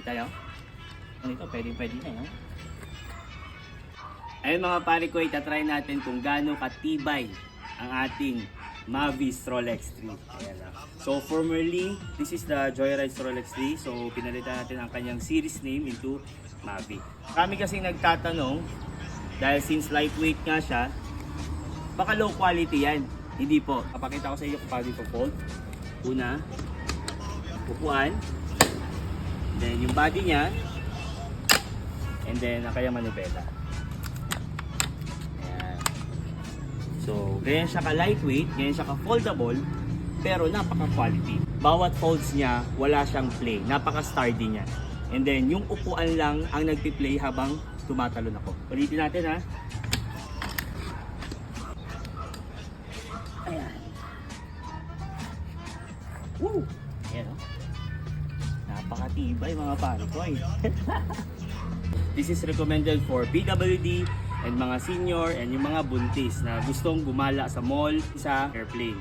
Tayo. Ano ito? Pwede na yun. Ayun mga pare ko, itatry natin kung gaano katibay ang ating Mavi's Rolex 3. Ayan lang. So formerly, this is the Joyride Rolex 3. So pinalitan natin ang kanyang series name into Mavi. Kami kasing nagtatanong, dahil since lightweight nga siya, baka low quality yan. Hindi po. Papakita ko sa inyo kung paano ito fold. Una, upuan. Then yung body niya. And then ang kanyang manubela. Ayan. So, ganyan siya ka-lightweight, ganyan siya ka-foldable, pero napaka-quality. Bawat folds niya, wala siyang play. Napaka-sturdy niya. And then, yung upuan lang ang nagpi-play habang tumatalon ako. Ulitin natin ha. Ayan. Woo! Ayan o. Napakatibay mga pare ko eh. This is recommended for PWD and mga senior and yung mga buntis na gustong gumala sa mall sa airplane.